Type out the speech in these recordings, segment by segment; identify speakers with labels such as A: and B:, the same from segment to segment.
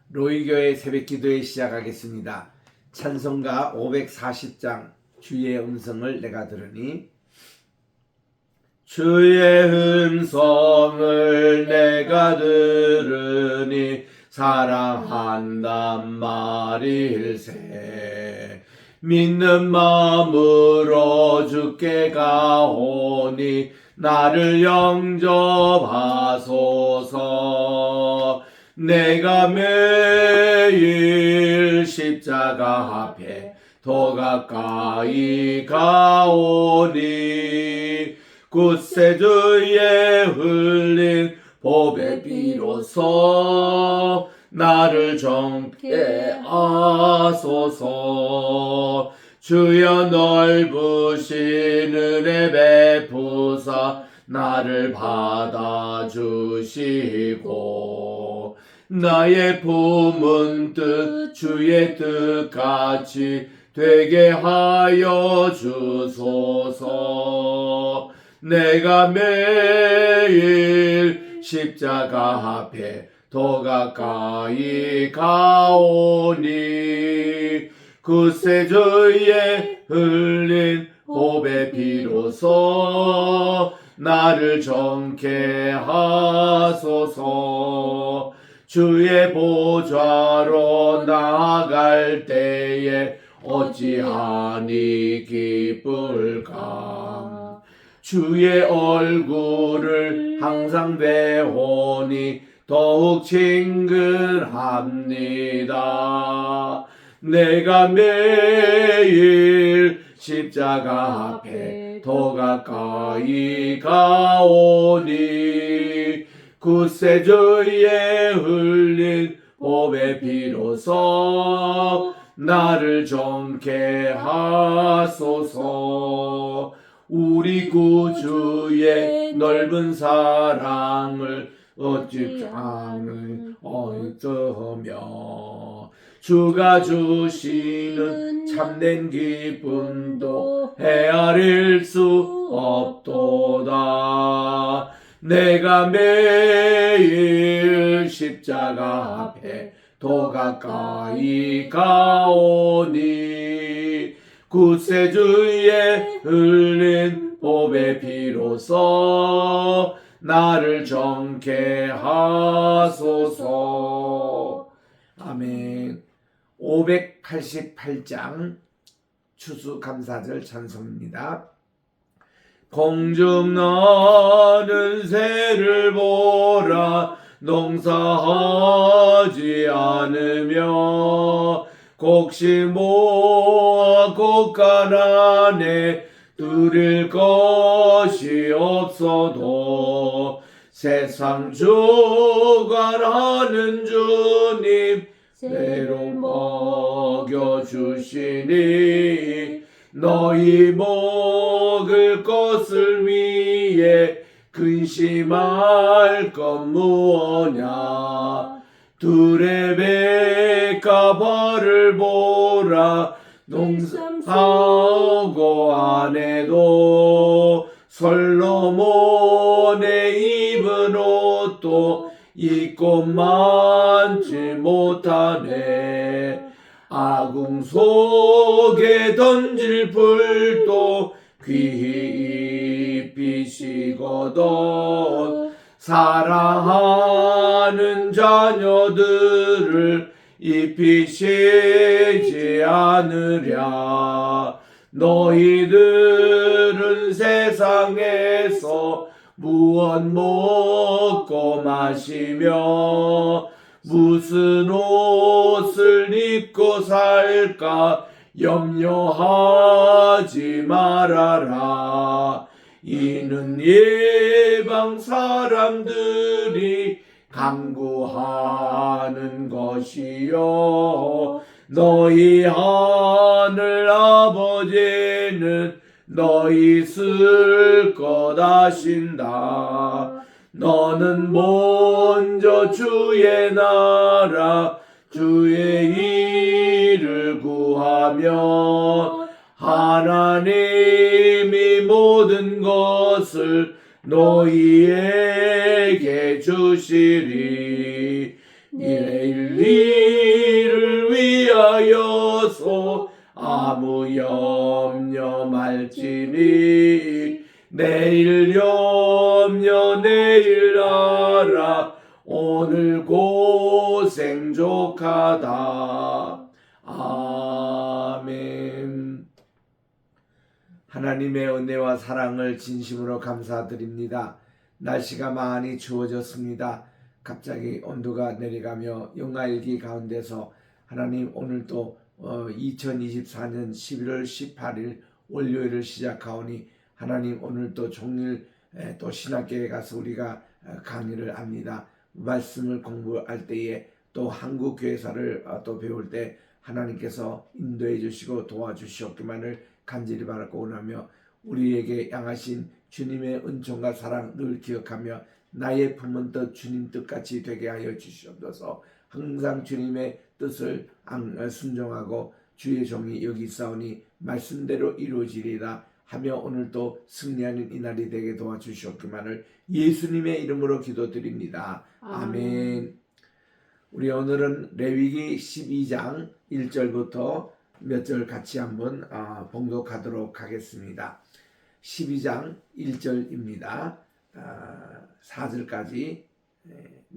A: 로이교회 새벽기도회 시작하겠습니다. 찬송가 540장 주의 음성을 내가 들으니 주의 음성을 내가 들으니 사랑한단 말일세. 믿는 마음으로 주께 가오니 나를 영접하소서. 내가 매일 십자가 앞에 더 가까이 가오니 구세주의 흘린 보배 비로소 나를 정케 하소서. 주여 넓으신 은혜 베푸사 나를 받아주시고 나의 품은 뜻 주의 뜻같이 되게 하여 주소서. 내가 매일 십자가 앞에 더 가까이 가오니 구세주의 흘린 보배 비로소 나를 정케 하소서. 주의 보좌로 나아갈 때에 어찌하니 기쁠까. 주의 얼굴을 항상 배우니 더욱 친근합니다. 내가 매일 십자가 앞에 더 가까이 가오니 구세주의 흘린 보배 비로소 나를 정케 하소서. 우리 구주의 넓은 사랑을 어찌 장을 얻으며 주가 주시는 참된 기쁨도 헤아릴 수 없도다. 내가 매일 십자가 앞에 더 가까이 가오니 구세주의 흘린 보배 비로소 나를 정케 하소서. 아멘. 588장 추수감사절 찬송입니다. 공중 나는 새를 보라. 농사하지 않으며 곡식 모아 곡간 안에 두릴 것이 없어도 세상 주관하는 주님 새로 먹여주시니 너희 먹을 것을 위해 근심할 것 무엇냐. 두레베가 벌을 보라. 농사하고 안 해도 솔로몬의 입은 옷도 입고 많지 못하네. 아궁 속에 던질 불도 귀히 입히시거든. 사랑하는 자녀들을 입히시지 않으랴. 너희들은 세상에서 무엇 먹고 마시며 무슨 옷을 입고 살까 염려하지 말아라. 이는 이방 사람들이 간구하는 것이요 너희 하늘 아버지는 너희 쓸 것 아신다. 너는 먼저 주의 나라 주의 일을 구하며 하나님이 모든 것을 너희에게 주시리. 내일을 위하여서 아무 염려 말지니 내일 염려 내일 알아 오늘 고생 족하다. 아멘. 하나님의 은혜와 사랑을 진심으로 감사드립니다. 날씨가 많이 추워졌습니다. 갑자기 온도가 내려가며 영하일기 가운데서 하나님 오늘도 2024년 11월 18일 월요일을 시작하오니 하나님 오늘도 종일 또 신학교에 가서 우리가 강의를 합니다. 말씀을 공부할 때에 또 한국 교회사를 또 배울 때 하나님께서 인도해 주시고 도와주시옵기만을 간절히 바라고 원하며 우리에게 향하신 주님의 은총과 사랑 늘 기억하며 나의 품은 뜻 주님 뜻같이 되게 하여 주시옵소서. 항상 주님의 뜻을 순종하고 주의 종이 여기 있사오니 말씀대로 이루어지리라 하며 오늘도 승리하는 이날이 되게 도와주시옵기만을 예수님의 이름으로 기도드립니다. 아멘. 우리 오늘은 레위기 12장 1절부터 몇 절 같이 한번 봉독하도록 하겠습니다. 12장 1절입니다. 4절까지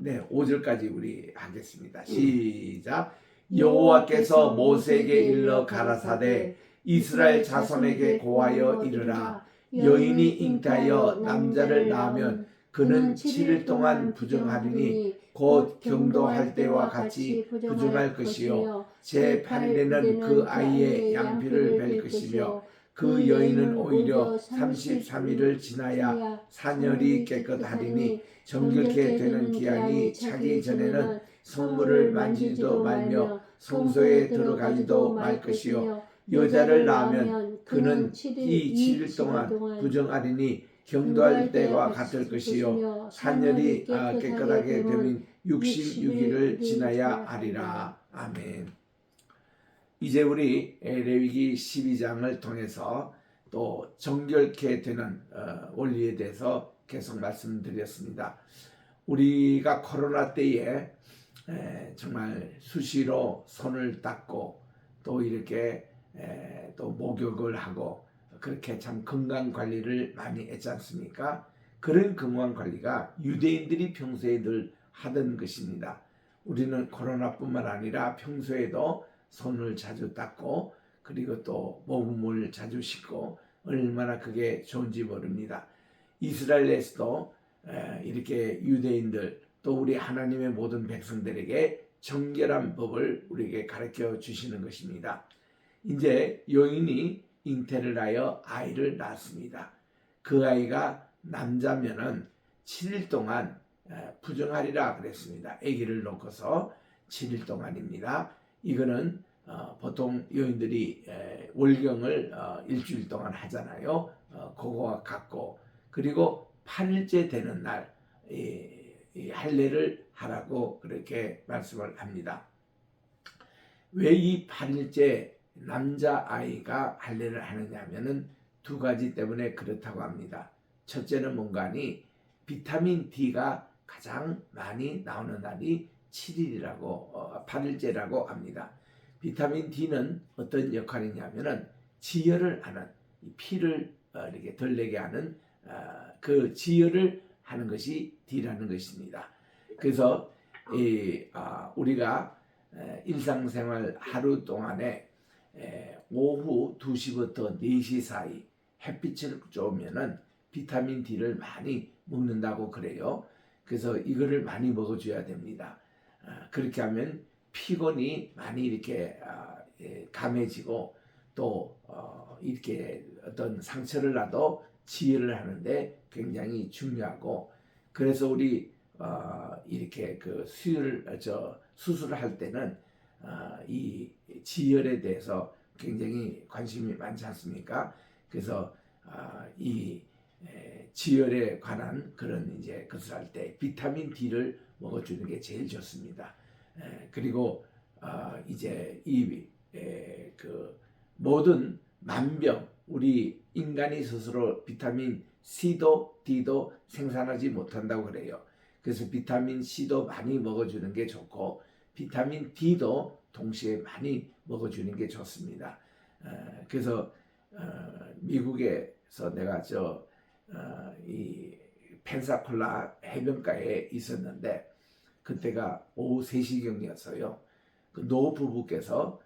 A: 5절까지 우리 하겠습니다. 시작. 여호와께서 모세에게 일러 가라사대 이스라엘 자손에게 고하여 이르라. 여인이 잉태하여 남자를 낳으면 그는 7일 동안 부정하리니 곧 경도할 때와 같이 부정할 것이요 제8일에는 그 아이의 양피를 벨 것이며 그 여인은 오히려 33일을 지나야 산열이 깨끗하리니 정결케 되는 기한이 차기 전에는 성물을 만지지도 말며 성소에 들어가지도 말 것이요 여자를 낳으면 그는 이 7일 동안 부정하리니 경도할 때와 같을 것이요 산열이 깨끗하게 되면 66일을 지나야 하리라. 아멘. 이제 우리 레위기 12장을 통해서 또 정결케 되는 원리에 대해서 계속 말씀드렸습니다. 우리가 코로나 때에 정말 수시로 손을 닦고 또 이렇게 또 목욕을 하고 그렇게 참 건강 관리를 많이 했지 않습니까? 그런 건강 관리가 유대인들이 평소에 늘 하던 것입니다. 우리는 코로나뿐만 아니라 평소에도 손을 자주 닦고 그리고 또 모금을 자주 씻고 얼마나 그게 좋은지 모릅니다. 이스라엘에서도 이렇게 유대인들 또 우리 하나님의 모든 백성들에게 정결한 법을 우리에게 가르쳐 주시는 것입니다. 이제 여인이 잉태를 하여 아이를 낳았습니다. 그 아이가 남자면은 7일 동안 부정하리라 그랬습니다. 아기를 놓고서 7일 동안입니다. 이거는 보통 여인들이 월경을 일주일 동안 하잖아요. 그거와 같고 그리고 8일째 되는 날 이 할례를 하라고 그렇게 말씀을 합니다. 왜 이 8일째 남자아이가 할례를 하느냐 하면은 두 가지 때문에 그렇다고 합니다. 첫째는 뭔가니 비타민 D가 가장 많이 나오는 날이 7일이라고 8일째라고 합니다. 비타민 D는 어떤 역할이냐면은 지혈을 하는 피를 이렇게 덜 내게 하는 그 지혈을 하는 것이 D라는 것입니다. 그래서 우리가 일상생활 하루 동안에 오후 2시부터 4시 사이 햇빛을 쬐면은 비타민 D를 많이 먹는다고 그래요. 그래서 이거를 많이 먹어줘야 됩니다. 그렇게 하면 피곤이 많이 이렇게 감해지고 또 이렇게 어떤 상처를 놔도 치유를 하는데 굉장히 중요하고 그래서 우리 이렇게 그 수술을 할 때는 이 지혈에 대해서 굉장히 관심이 많지 않습니까? 그래서 이 지혈에 관한 그런 이제 것을 할 때 비타민 D를 먹어주는 게 제일 좋습니다. 그리고 이제 그 모든 만병 우리 인간이 스스로 비타민 C도 D도 생산하지 못한다고 그래요. 그래서 비타민 C도 많이 먹어주는 게 좋고 비타민 D도 동시에 많이 먹어주는 게 좋습니다. 그래서 미국에서 내가 이 펜사콜라 해변가에 있었는데 그때가 오후 3시경이었어요. 그 노 부부께서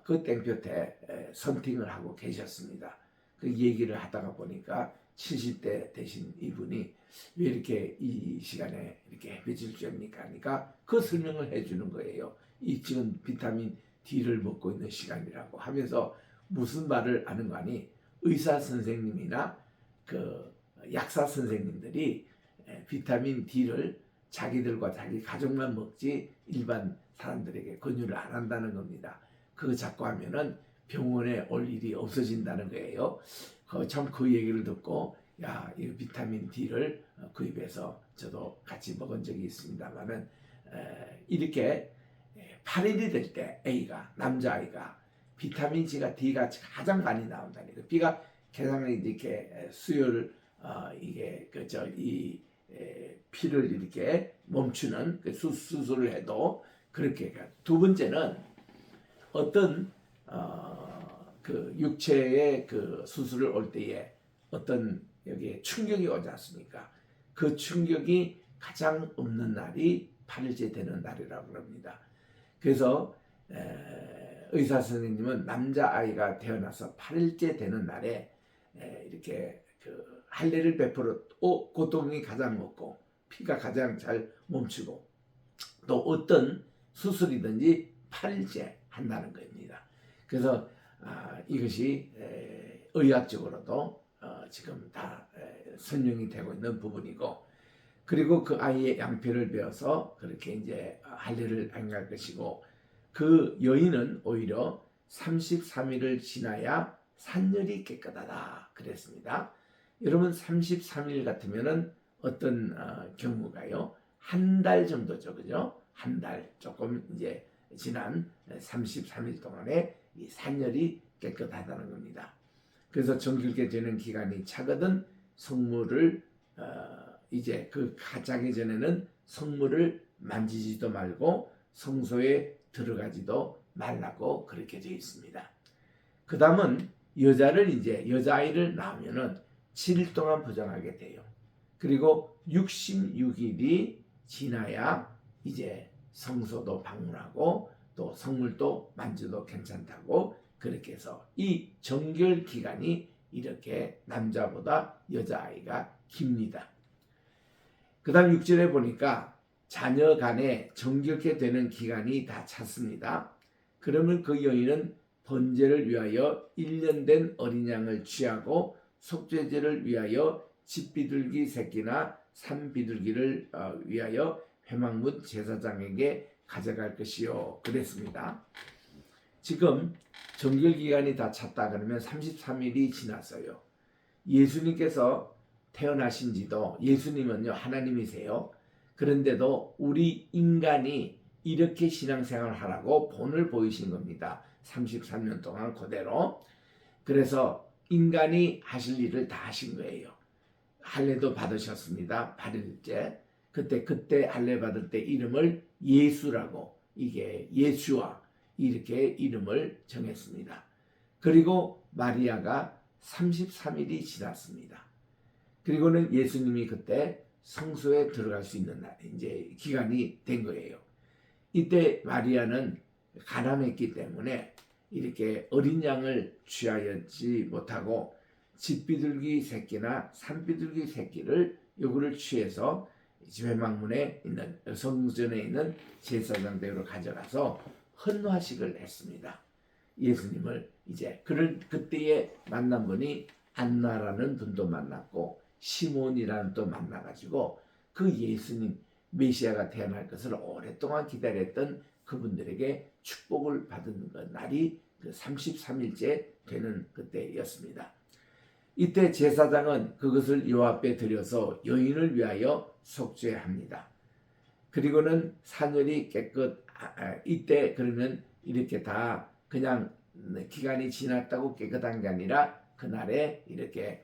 A: 그 땡볕에 선팅을 하고 계셨습니다. 그 얘기를 하다가 보니까 70대 되신 이분이 왜 이렇게 이 시간에 이렇게 햇빛을 쬐니까 하니까 그 설명을 해주는 거예요. 이 지금 비타민 D를 먹고 있는 시간이라고 하면서 무슨 말을 하는 거 아니? 의사 선생님이나 그 약사 선생님들이 비타민 D를 자기들과 자기 가족만 먹지 일반 사람들에게 권유를 안 한다는 겁니다. 그거 자꾸 하면은 병원에 올 일이 없어진다는 거예요. 참 그 얘기를 듣고 야, 이 비타민 D를 구입해서 저도 같이 먹은 적이 있습니다만은 이렇게 8일이 될 때 A가 남자아이가 비타민 D가 가장 많이 나온다는 거예요. B가 가장 이렇게 수요를 이게 이 피를 이렇게 멈추는 그 수술을 해도 그렇게. 두 번째는 어떤 그 육체의 그 수술을 올 때에 어떤 여기에 충격이 오지 않습니까? 그 충격이 가장 없는 날이 8일째 되는 날이라고 합니다. 그래서 의사 선생님은 남자아이가 태어나서 8일째 되는 날에 이렇게 그 할례를 베풀어 고통이 가장 없고 피가 가장 잘 멈추고 또 어떤 수술이든지 8일째 한다는 겁니다. 그래서 이것이 의학적으로도 지금 다 설명이 되고 있는 부분이고 그리고 그 아이의 양피를 베어서 그렇게 이제 할례를 행할 것이고 그 여인은 오히려 33일을 지나야 산열이 깨끗하다 그랬습니다. 여러분 33일 같으면은 어떤 경우가요? 한 달 정도죠, 그죠? 한 달 조금 이제 지난 33일 동안에 이 산열이 깨끗하다는 겁니다. 그래서 정결케 되는 기간이 차거든 성물을 이제 그 가자기 전에는 성물을 만지지도 말고 성소에 들어가지도 말라고 그렇게 되어 있습니다. 그 다음은 여자아이를 낳으면은 7일 동안 부정하게 돼요. 그리고 66일이 지나야 이제 성소도 방문하고 또 성물도 만져도 괜찮다고 그렇게 해서 이 정결 기간이 이렇게 남자보다 여자아이가 깁니다. 그 다음 6절에 보니까 자녀 간에 정결케 되는 기간이 다 찼습니다. 그러면 그 여인은 번제를 위하여 1년 된 어린 양을 취하고 속죄제를 위하여 집비둘기 새끼나 산비둘기를 위하여 회막문 제사장에게 가져갈 것이요 그랬습니다. 지금 정결기간이 다 찼다 그러면 33일이 지났어요. 예수님께서 태어나신 지도 예수님은요 하나님이세요. 그런데도 우리 인간이 이렇게 신앙생활을 하라고 본을 보이신 겁니다. 33년 동안 그대로. 그래서 인간이 하실 일을 다 하신 거예요. 할례도 받으셨습니다. 8일째. 그때 할례 받을 때 이름을 예수라고 이게 예수와 이렇게 이름을 정했습니다. 그리고 마리아가 33일이 지났습니다. 그리고는 예수님이 그때 성소에 들어갈 수 있는 날 이제 기간이 된 거예요. 이때 마리아는 가난했기 때문에 이렇게 어린 양을 취하였지 못하고 집비둘기 새끼나 산비둘기 새끼를 요구를 취해서 회막문에 있는 성전에 있는 제사장대로 가져가서 헌화식을 했습니다. 예수님을 이제 그때에 만난 분이 안나라는 분도 만났고 시몬이라는 또 만나가지고 그 예수님 메시아가 태어날 것을 오랫동안 기다렸던 그분들에게 축복을 받은 날이 그 33일째 되는 그때였습니다. 이때 제사장은 그것을 여호와 앞에 드려서 여인을 위하여 속죄합니다. 그리고는 산열이 이때 그러면 이렇게 다 그냥 기간이 지났다고 깨끗한 게 아니라 그날에 이렇게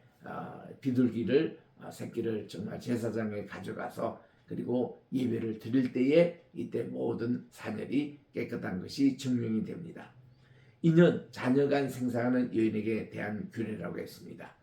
A: 비둘기를 새끼를 정말 제사장에 가져가서 그리고 예배를 드릴 때에 이때 모든 산열이 깨끗한 것이 증명이 됩니다. 이는 자녀간 생사하는 여인에게 대한 규례라고 했습니다.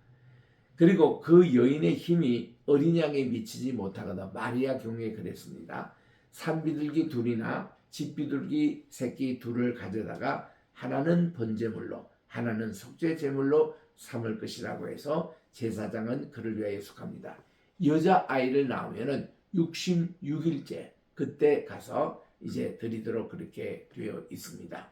A: 그리고 그 여인의 힘이 어린 양에 미치지 못하거나 마리아 경우에 그랬습니다. 산비둘기 둘이나 집비둘기 새끼 둘을 가져다가 하나는 번제물로 하나는 속죄제물로 삼을 것이라고 해서 제사장은 그를 위하여 속합니다. 여자아이를 낳으면은 66일째 그때 가서 이제 드리도록 그렇게 되어 있습니다.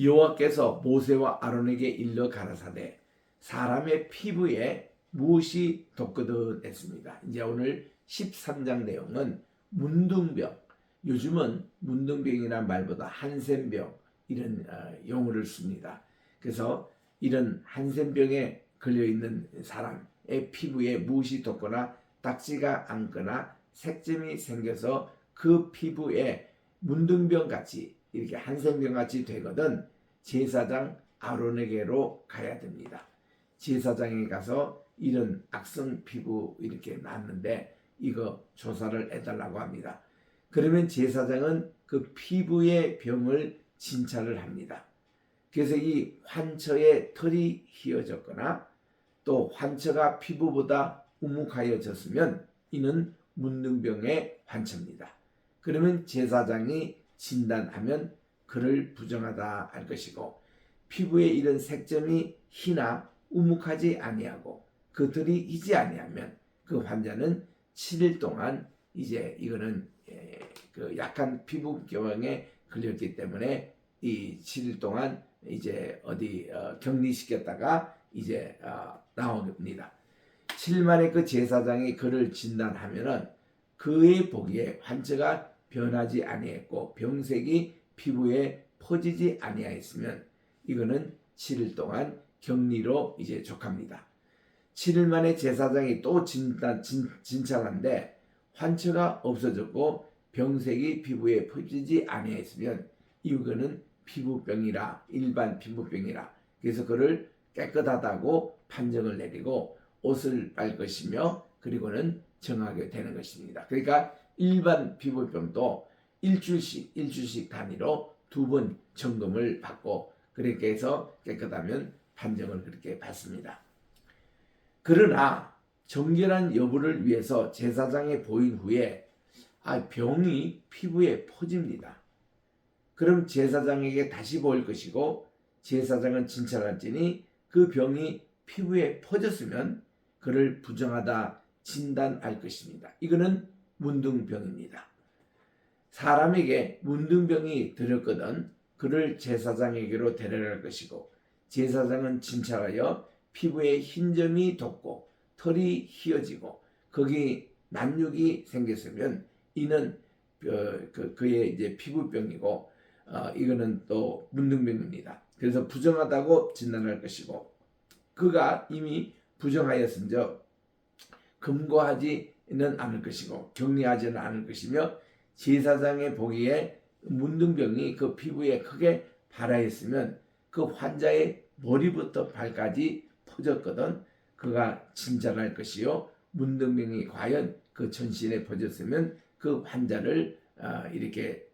A: 여호와께서 모세와 아론에게 일러 가라사대 사람의 피부에 무엇이 돋거든 했습니다. 이제 오늘 13장 내용은 문둥병, 요즘은 문둥병이라는 말보다 한센병 이런 용어를 씁니다. 그래서 이런 한센병에 걸려있는 사람의 피부에 무엇이 돋거나 딱지가 앉거나 색점이 생겨서 그 피부에 문둥병 같이 이렇게 한센병 같이 되거든 제사장 아론에게로 가야 됩니다. 제사장에 가서 이런 악성 피부 이렇게 났는데 이거 조사를 해달라고 합니다. 그러면 제사장은 그 피부의 병을 진찰을 합니다. 그래서 이 환처의 털이 휘어졌거나 또 환처가 피부보다 우묵하여졌으면 이는 문둥병의 환처입니다. 그러면 제사장이 진단하면 그를 부정하다 할 것이고 피부에 이런 색점이 희나 우묵하지 아니하고 그 털이 희지 아니하면 그 환자는 7일 동안 이제 이거는 그 약한 피부병에 걸렸기 때문에 이 7일 동안 이제 어디 격리시켰다가 이제 나옵니다. 7일 만에 그 제사장이 그를 진단하면은 그의 보기에 환자가 변하지 아니했고 병색이 피부에 퍼지지 아니하였으면 이거는 7일 동안 격리로 이제 족합니다. 7일 만에 제사장이 또 진찰한데 환처가 없어졌고 병색이 피부에 퍼지지 아니하였으면 이거는 피부병이라 일반 피부병이라 그래서 그를 깨끗하다고 판정을 내리고 옷을 빨 것이며 그리고는 정하게 되는 것입니다. 그러니까 일반 피부병도 일주일씩 단위로 2번 점검을 받고 그렇게 해서 깨끗하면 판정을 그렇게 받습니다. 그러나 정결한 여부를 위해서 제사장에 보인 후에 병이 피부에 퍼집니다. 그럼 제사장에게 다시 보일 것이고 제사장은 진찰할지니 그 병이 피부에 퍼졌으면 그를 부정하다 진단할 것입니다. 이거는 문둥병입니다. 사람에게 문둥병이 들었거든 그를 제사장에게로 데려갈 것이고 제사장은 진찰하여 피부에 흰 점이 돋고 털이 휘어지고 거기 난육이 생겼으면 이는 그의 이제 피부병이고 이거는 또 문둥병입니다. 그래서 부정하다고 진단할 것이고 그가 이미 부정하였은즉 금고하지는 않을 것이고 격리하지는 않을 것이며 제사장의 보기에 문둥병이 그 피부에 크게 발하였으면 그 환자의 머리부터 발까지 퍼졌거든 그가 진찰할 것이요 문둥병이 과연 그 전신에 퍼졌으면 그 환자를 이렇게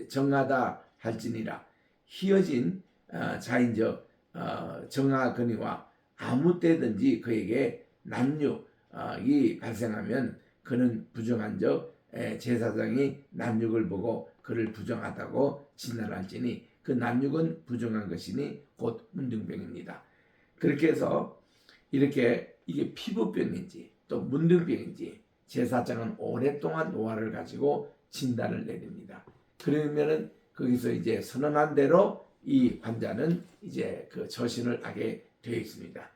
A: 정하다 할지니라. 휘어진 자인적 정하거니와 아무 때든지 그에게 난육이 발생하면 그는 부정한적 제사장이 난육을 보고 그를 부정하다고 진단할지니 그 난육은 부정한 것이니 곧 문둥병입니다. 그렇게 해서 이렇게 이게 피부병인지 또 문둥병인지 제사장은 오랫동안 노화를 가지고 진단을 내립니다. 그러면은 거기서 이제 선언한 대로 이 환자는 이제 그 처신을 하게 되어 있습니다.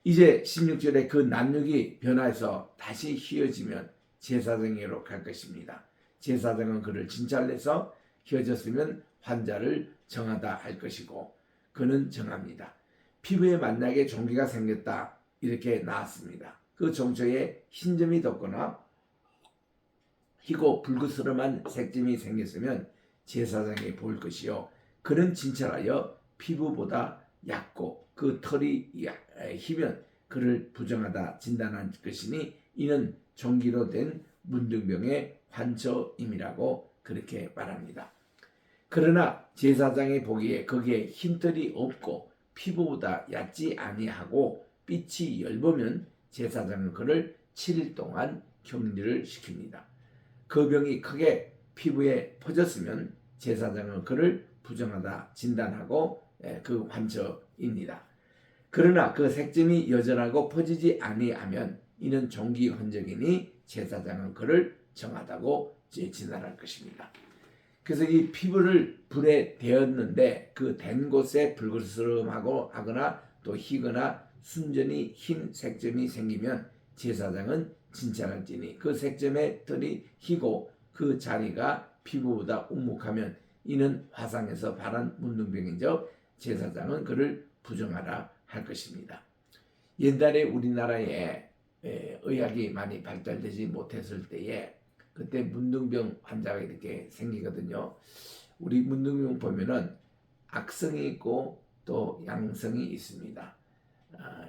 A: 이제 16절에 그 난육이 변화해서 다시 휘어지면 제사장에게로 갈 것입니다. 제사장은 그를 진찰해서 휘어졌으면 환자를 정하다 할 것이고 그는 정합니다. 피부에 만약에 종기가 생겼다 이렇게 나왔습니다. 그 종초에 흰점이 돋거나 희고 불그스름한 색점이 생겼으면 제사장이 볼 것이요 그는 진찰하여 피부보다 얕고 그 털이 희면 그를 부정하다 진단할 것이니 이는 종기로 된 문둥병의 환처임이라고 그렇게 말합니다. 그러나 제사장이 보기에 거기에 흰털이 없고 피부보다 얕지 아니하고 빛이 엷으면 제사장은 그를 7일 동안 격리를 시킵니다. 그 병이 크게 피부에 퍼졌으면 제사장은 그를 부정하다 진단하고 그 환처입니다. 그러나 그 색점이 여전하고 퍼지지 아니하면 이는 종기 흔적이니 제사장은 그를 정하다고 진단할 것입니다. 그래서 이 피부를 불에 데웠는데 그 댄 곳에 붉으스름하고 하거나 또 희거나 순전히 흰 색점이 생기면 제사장은 진찰할지니 그 색점의 털이 희고 그 자리가 피부보다 움묵하면 이는 화상에서 발한 문둥병이죠. 제사장은 그를 부정하라 할 것입니다. 옛날에 우리나라에 의학이 많이 발달되지 못했을 때에 그때 문둥병 환자가 이렇게 생기거든요. 우리 문둥병 보면은 악성이 있고 또 양성이 있습니다.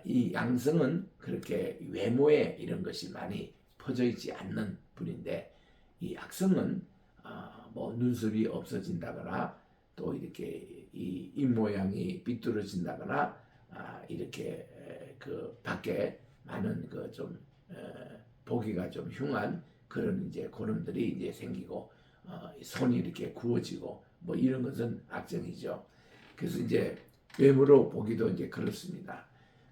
A: 이 양성은 그렇게 외모에 이런 것이 많이 퍼져 있지 않는 분인데 이 악성은 뭐 눈썹이 없어진다거나 또 이렇게 이 입모양이 삐뚤어진다거나 이렇게 그 밖에 많은 그 좀 보기가 좀 흉한 그런 이제 고름들이 이제 생기고 손이 이렇게 구워지고 뭐 이런 것은 악성이죠. 그래서 이제 외모로 보기도 이제 그렇습니다.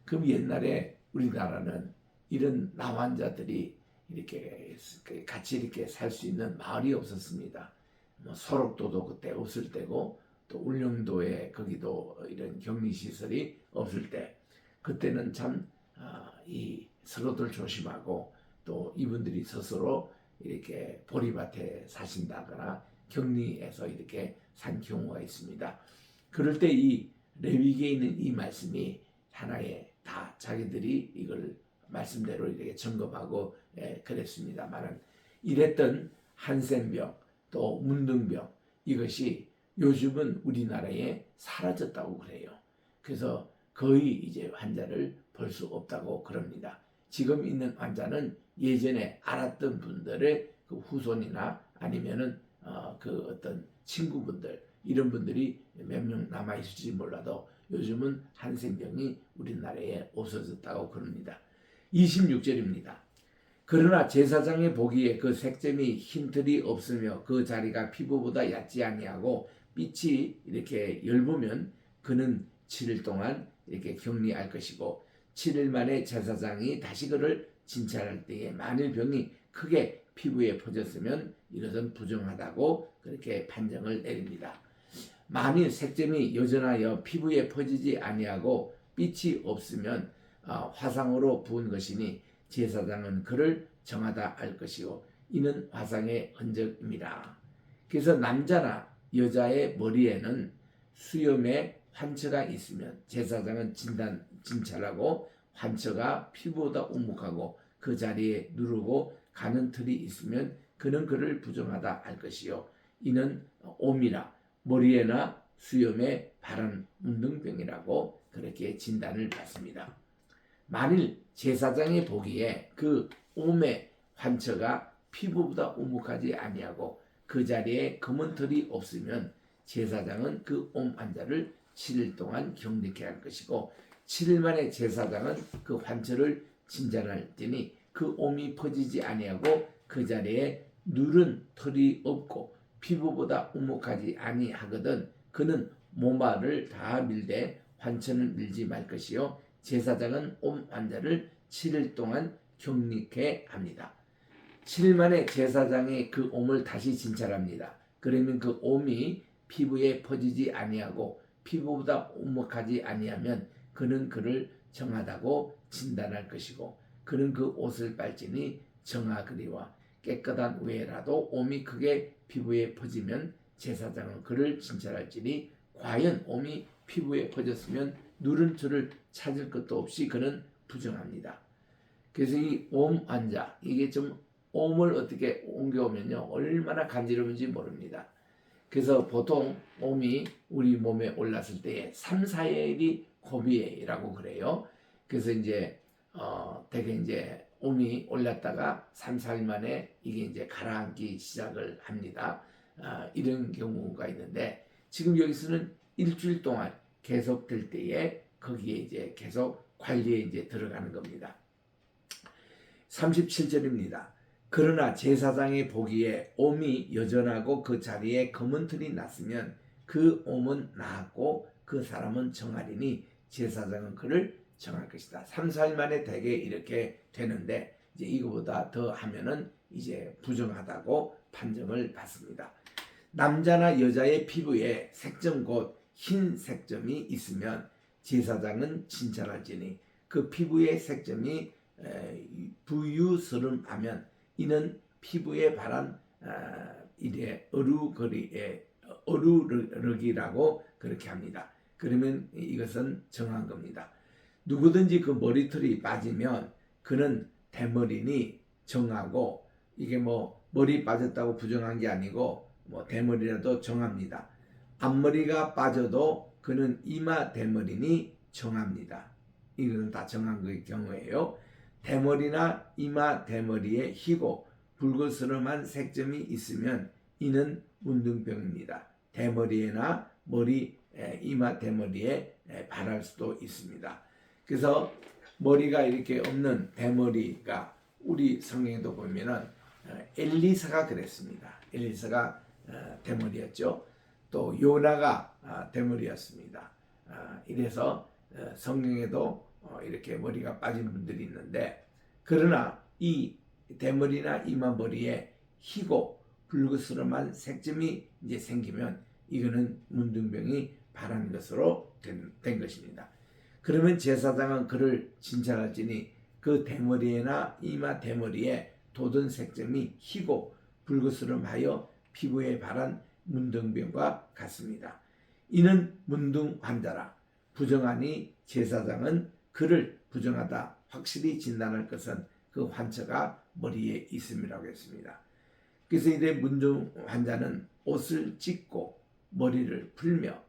A: 그럼 옛날에 우리나라는 이런 나환자들이 이렇게 같이 이렇게 살 수 있는 마을이 없었습니다. 뭐 소록도도 그때 없을 때고 또 울릉도에 거기도 이런 격리 시설이 없을 때 그때는 참 이 서로들 조심하고 또 이분들이 스스로 이렇게 보리밭에 사신다거나 격리해서 이렇게 산 경우가 있습니다. 그럴 때 이 레위기에 있는 이 말씀이 하나의 다 자기들이 이걸 말씀대로 이렇게 점검하고 그랬습니다만은 이랬던 한센병 또 문둥병 이것이 요즘은 우리나라에 사라졌다고 그래요. 그래서 거의 이제 환자를 볼 수 없다고 그럽니다. 지금 있는 환자는 예전에 알았던 분들의 그 후손이나 아니면은 그 어떤 친구분들 이런 분들이 몇 명 남아 있을지 몰라도 요즘은 한센병이 우리나라에 없어졌다고 그럽니다. 26절입니다. 그러나 제사장의 보기에 그 색점이 흰털이 없으며 그 자리가 피부보다 얕지 아니하고 빛이 이렇게 엷으면 그는 7일 동안 이렇게 격리할 것이고 7일 만에 제사장이 다시 그를 진찰할 때에 만일 병이 크게 피부에 퍼졌으면 이것은 부정하다고 그렇게 판정을 내립니다. 만일 색점이 여전하여 피부에 퍼지지 아니하고 빛이 없으면 화상으로 부은 것이니 제사장은 그를 정하다 할 것이요 이는 화상의 흔적입니다. 그래서 남자나 여자의 머리에는 수염에 환처가 있으면 제사장은 진찰하고 환처가 피부보다 우묵하고 그 자리에 누르고 가는 털이 있으면 그는 그를 부정하다 할 것이요 이는 옴이라 머리에나 수염에 바른 문둥병이라고 그렇게 진단을 받습니다. 만일 제사장이 보기에 그 옴의 환처가 피부보다 우묵하지 아니하고 그 자리에 검은 털이 없으면 제사장은 그 옴 환자를 7일 동안 격리케 할 것이고 7일 만에 제사장은 그 환처를 진단할 때니 그 옴이 퍼지지 아니하고 그 자리에 누른 털이 없고 피부보다 우묵하지 아니하거든 그는 모발을 다 밀되 환처는 밀지 말 것이요 제사장은 옴 환자를 7일 동안 격리케 합니다. 7일 만에 제사장이 그 옴을 다시 진찰합니다. 그러면 그 옴이 피부에 퍼지지 아니하고 피부보다 우묵하지 아니하면 그는 그를 정하다고 진단할 것이고 그는 그 옷을 빨지니 정하그리와 깨끗한 외라도 옴이 크게 피부에 퍼지면 제사장은 그를 진찰할지니 과연 옴이 피부에 퍼졌으면 누른 털을 찾을 것도 없이 그는 부정합니다. 그래서 이 옴 환자 이게 좀 옴을 어떻게 옮겨오면요 얼마나 간지러운지 모릅니다. 그래서 보통 옴이 우리 몸에 올랐을 때에 3, 4일이 고비라고 그래요. 그래서 이제 되게 이제 옴이 올랐다가 3, 4일 만에 이게 이제 가라앉기 시작을 합니다. 이런 경우가 있는데 지금 여기서는 일주일 동안 계속될 때에 거기에 이제 계속 관리에 이제 들어가는 겁니다. 37절입니다. 그러나 제사장이 보기에 옴이 여전하고 그 자리에 검은 털이 났으면 그 옴은 나았고 그 사람은 정하리니 제사장은 그를 정할 것이다. 3, 4일 만에 대개 이렇게 되는데 이제 이거보다 더 하면은 이제 부정하다고 판정을 받습니다. 남자나 여자의 피부에 색점 곧 흰 색점이 있으면 제사장은 진찰할지니 그 피부의 색점이 부유스름하면 이는 피부에 바란 이래 어루러기라고 그렇게 합니다. 그러면 이것은 정한 겁니다. 누구든지 그 머리털이 빠지면 그는 대머리니 정하고 이게 뭐 머리 빠졌다고 부정한 게 아니고 뭐 대머리라도 정합니다. 앞머리가 빠져도 그는 이마 대머리니 정합니다. 이거는 다 정한 경우예요. 대머리나 이마 대머리에 희고 붉으스름한 색점이 있으면 이는 문둥병입니다. 대머리에나 이마 대머리에 발할 수도 있습니다. 그래서 머리가 이렇게 없는 대머리가 우리 성경에도 보면은 엘리사가 그랬습니다. 엘리사가 대머리였죠. 또 요나가 대머리였습니다. 이래서 성경에도 이렇게 머리가 빠진 분들이 있는데 그러나 이 대머리나 이마머리에 희고 붉으스름한 색점이 이제 생기면 이거는 문둥병이 발한 것으로 된 것입니다. 그러면 제사장은 그를 진찰할지니 그 대머리에나 이마 대머리에 돋은 색점이 희고 붉으스름하여 피부에 바란 문둥병과 같습니다. 이는 문둥 환자라. 부정하니 제사장은 그를 부정하다 확실히 진단할 것은 그 환처가 머리에 있음이라고 했습니다. 그래서 이래 문둥 환자는 옷을 찢고 머리를 풀며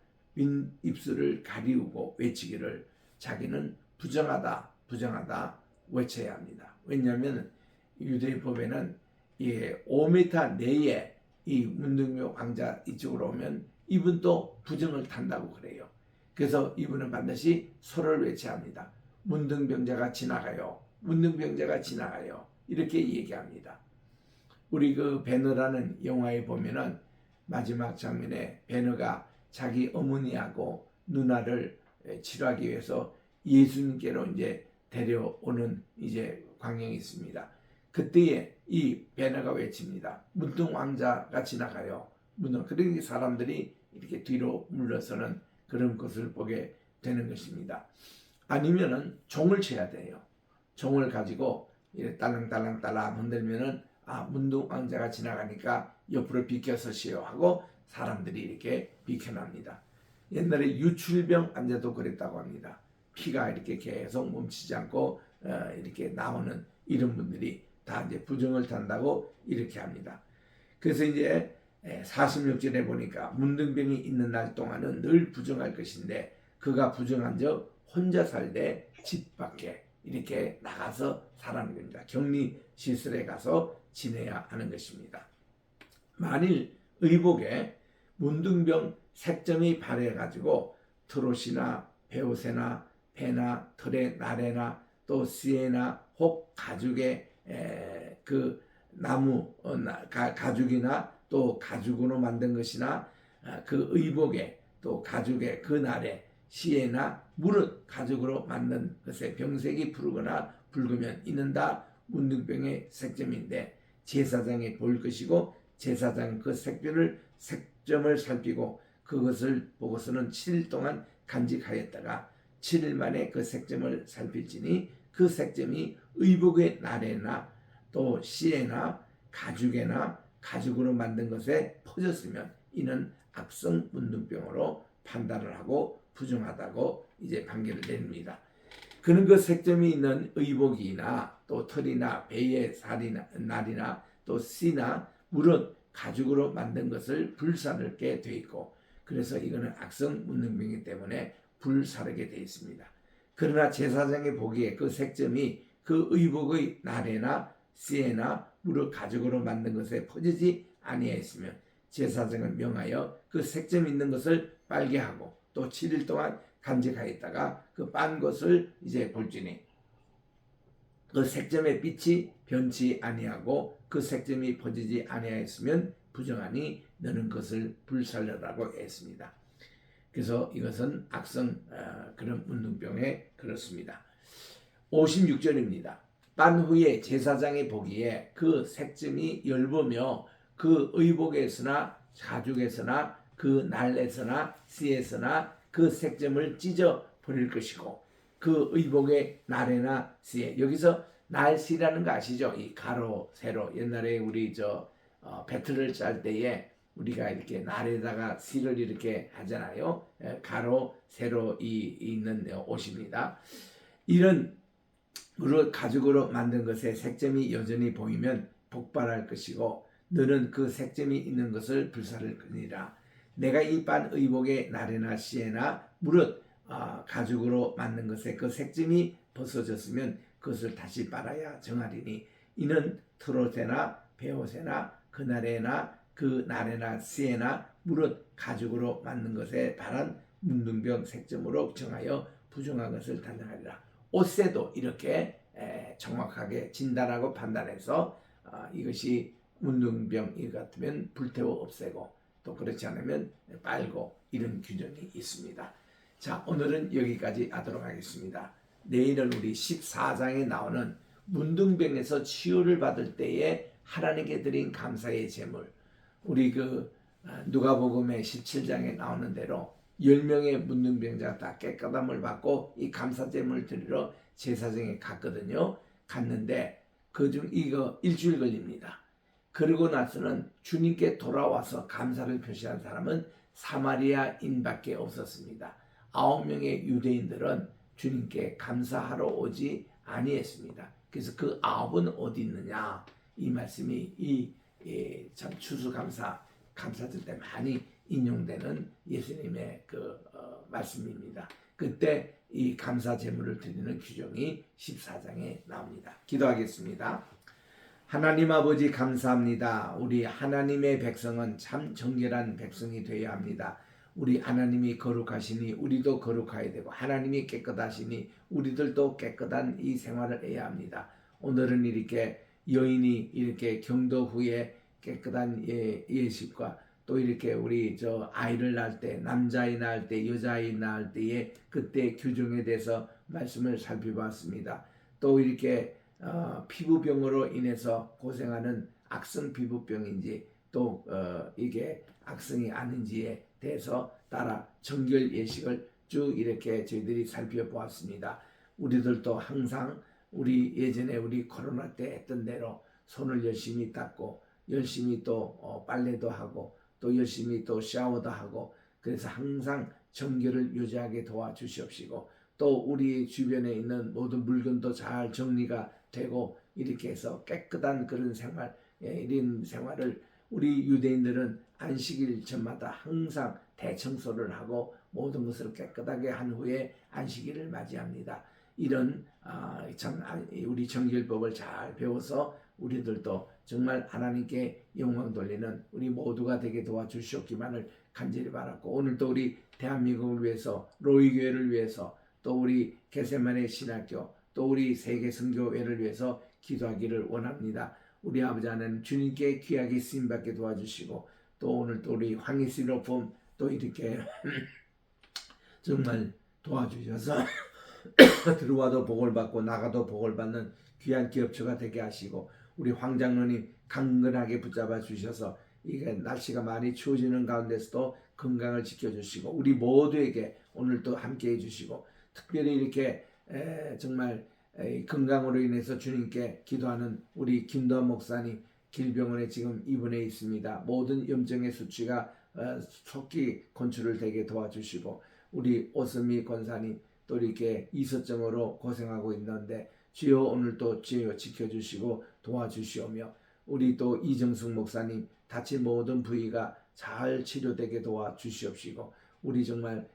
A: 입술을 가리우고 외치기를 자기는 부정하다 외쳐야 합니다. 왜냐하면 유대법에는 5m 내에 이 문둥병 환자 이쪽으로 오면 이분도 부정을 탄다고 그래요. 그래서 이분은 반드시 소를 외쳐야 합니다. 문둥병자가 지나가요. 문둥병자가 지나가요. 이렇게 얘기합니다. 우리 그 베너라는 영화에 보면은 마지막 장면에 베너가 자기 어머니하고 누나를 치료하기 위해서 예수님께로 이제 데려오는 이제 광경이 있습니다. 그때에 이 베너가 외칩니다. 문둥 왕자가 지나가요. 그러니 사람들이 이렇게 뒤로 물러서는 그런 것을 보게 되는 것입니다. 아니면은 종을 쳐야 돼요. 종을 가지고 이렇게 딸랑딸랑 흔들면은 문둥 왕자가 지나가니까 옆으로 비켜서시오 하고 사람들이 이렇게 비켜납니다. 옛날에 유출병 환자도 그랬다고 합니다. 피가 이렇게 계속 멈추지 않고 이렇게 나오는 이런 분들이 다 이제 부정을 탄다고 이렇게 합니다. 그래서 이제 46절에 보니까 문둥병이 있는 날 동안은 늘 부정할 것인데 그가 부정한 적 혼자 살되 집 밖에 이렇게 나가서 살아는 겁니다. 격리 시설에 가서 지내야 하는 것입니다. 만일 의복에 문둥병 색점이 발해가지고 트롯이나 베옷에나 배나 털의 나래나 또 씨에나 혹 가죽의 그 나무 가죽이나 또 가죽으로 만든 것이나 그 의복에 또 가죽의 그 날에 씨에나 무릇 가죽으로 만든 것에 병색이 푸르거나 붉으면 이는 다 문둥병의 색점인데 제사장이 볼 것이고 제사장은 그 색점을 살피고 그것을 보고서는 7일 동안 간직하였다가 7일 만에 그 색점을 살필지니 그 색점이 의복의 나래나 또 씨에나 가죽에나 가죽으로 만든 것에 퍼졌으면 이는 악성 문둥병으로 판단을 하고 부정하다고 이제 판결을 내립니다. 그는 그 색점이 있는 의복이나 또 털이나 배의 날이나 또 씨나 물은 가죽으로 만든 것을 불사르게 돼 있고 그래서 이거는 악성 문둥병이기 때문에 불사르게 돼 있습니다. 그러나 제사장의 보기에 그 색점이 그 의복의 나래나 씨에나 무릇 가죽으로 만든 것에 퍼지지 아니하였으면 제사장은 명하여 그 색점 있는 것을 빨게 하고 또 7일 동안 간직하였다가 그 빤 것을 이제 볼지니 그 색점의 빛이 변치 아니하고 그 색점이 퍼지지 아니하였으면 부정하니 너는 그것을 불살려라고 했습니다. 그래서 이것은 악성 그런 문둥병에 그렇습니다. 56절입니다. 빤 후에 제사장이 보기에 그 색점이 엷으며 그 의복에서나 가죽에서나 그 날에서나 씨에서나 그 색점을 찢어 버릴 것이고 그 의복의 날에나 씨에 여기서 날씨라는 거 아시죠? 이 가로 세로 옛날에 우리 배틀을 짤 때에 우리가 이렇게 날에다가 씨를 이렇게 하잖아요. 가로 세로 있는 옷입니다. 이런 가죽으로 만든 것에 색점이 여전히 보이면 복발할 것이고 너는 그 색점이 있는 것을 불사를 거니라. 내가 이 빤 의복의 날에나 씨에나 무릇 가죽으로 만든 것에 그 색점이 벗어졌으면 그것을 다시 빨아야 정하리니 이는 트롯에나 베옷에나 그날에나 그 날에나 씨에나 무릇 가죽으로 만든 것에 바란 문둥병 색점으로 정하여 부정한 것을 단정하리라. 옷새도 이렇게 정확하게 진단하고 판단해서 이것이 문둥병 같으면 불태워 없애고 또 그렇지 않으면 빨고 이런 규정이 있습니다. 자, 오늘은 여기까지 하도록 하겠습니다. 내일은 우리 14장에 나오는 문둥병에서 치유를 받을 때에 하나님께 드린 감사의 제물, 우리 누가복음의 17장에 나오는 대로 10명의 문둥병자가 다 깨끗함을 받고 이 감사제물을 드리러 제사장에 갔거든요. 갔는데 그중 이거 일주일 걸립니다. 그러고 나서는 주님께 돌아와서 감사를 표시한 사람은 사마리아인밖에 없었습니다. 9명의 유대인들은 주님께 감사하러 오지 아니했습니다. 그래서 그 9은 어디 있느냐? 이 말씀이 참 감사절 때 많이 인용되는 예수님의 말씀입니다. 그때 이 감사 제물을 드리는 규정이 14장에 나옵니다. 기도하겠습니다. 하나님 아버지 감사합니다. 우리 하나님의 백성은 참 정결한 백성이 되어야 합니다. 우리 하나님이 거룩하시니 우리도 거룩해야 되고 하나님이 깨끗하시니 우리들도 깨끗한 이 생활을 해야 합니다. 오늘은 이렇게 여인이 이렇게 경도 후에 깨끗한 예식과 또 이렇게 우리 아이를 낳을 때 남자아이 낳을 때 여자아이 낳을 때에 그때 규정에 대해서 말씀을 살펴봤습니다. 또 이렇게 피부병으로 인해서 고생하는 악성 피부병인지 또 이게 악성이 아닌지에 대해서 따라 정결 예식을 쭉 이렇게 저희들이 살펴보았습니다. 우리들도 항상 우리 예전에 우리 코로나 때 했던 대로 손을 열심히 닦고 열심히 또 빨래도 하고 또 열심히 또 샤워도 하고 그래서 항상 정결을 유지하게 도와주시옵시고 또 우리 주변에 있는 모든 물건도 잘 정리가 되고 이렇게 해서 깨끗한 그런 생활, 이런 생활을 우리 유대인들은 안식일 전마다 항상 대청소를 하고 모든 것을 깨끗하게 한 후에 안식일을 맞이합니다. 이런 우리 정결법을 잘 배워서 우리들도 정말 하나님께 영광 돌리는 우리 모두가 되게 도와주시옵기만을 간절히 바랐고 오늘도 우리 대한민국을 위해서 로이교회를 위해서 또 우리 게세마네 신학교 또 우리 세계선교회를 위해서 기도하기를 원합니다. 우리 아버지 하나님 주님께 귀하게 쓰임받게 도와주시고 또 오늘 또 우리 황희시로폼 또 이렇게 정말 도와주셔서 들어와도 복을 받고 나가도 복을 받는 귀한 기업처가 되게 하시고 우리 황장로님 강건하게 붙잡아 주셔서 이게 날씨가 많이 추워지는 가운데서도 건강을 지켜주시고 우리 모두에게 오늘도 함께해 주시고 특별히 이렇게 정말 건강으로 인해서 주님께 기도하는 우리 김도환 목사님 길병원에 지금 입원해 있습니다. 모든 염증의 수치가 속히 건출을 되게 도와주시고 우리 오스미 권사님 또 이렇게 이서점으로 고생하고 있는데 주여 오늘도 주여 지켜주시고 도와주시오며 우리 또 이정숙 목사님 다친 모든 부위가 잘 치료되게 도와주시옵시고 우리 정말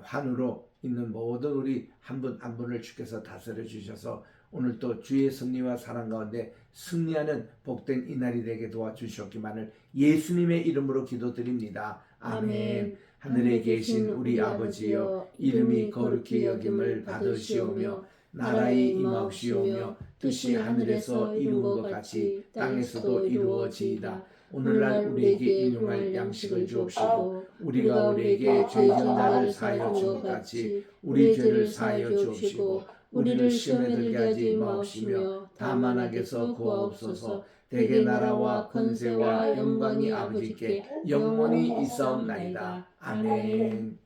A: 환우로 있는 모든 우리 한 분 한 분을 주께서 다스려 주셔서 오늘도 주의 섭리와 사랑 가운데 승리하는 복된 이날이 되게 도와주시옵기만을 예수님의 이름으로 기도드립니다. 아멘. 하늘에 계신 우리 아버지여, 이름이 거룩히 여김을 받으시오며 나라의 임하옵시오며 뜻이 하늘에서 이룬 것 같이 땅에서도 이루어지이다. 오늘날 우리에게 일용할 양식을 주옵시고 우리가 우리에게 죄 지은 자를 사하여 준 것 같이 우리 죄를 사하여 주옵시고 우리를 시험에 들게 하지 마옵시며 다만 악에서 구하옵소서. 대개 나라와 권세와 영광이 아버지께 영원히 있사옵나이다. 아멘.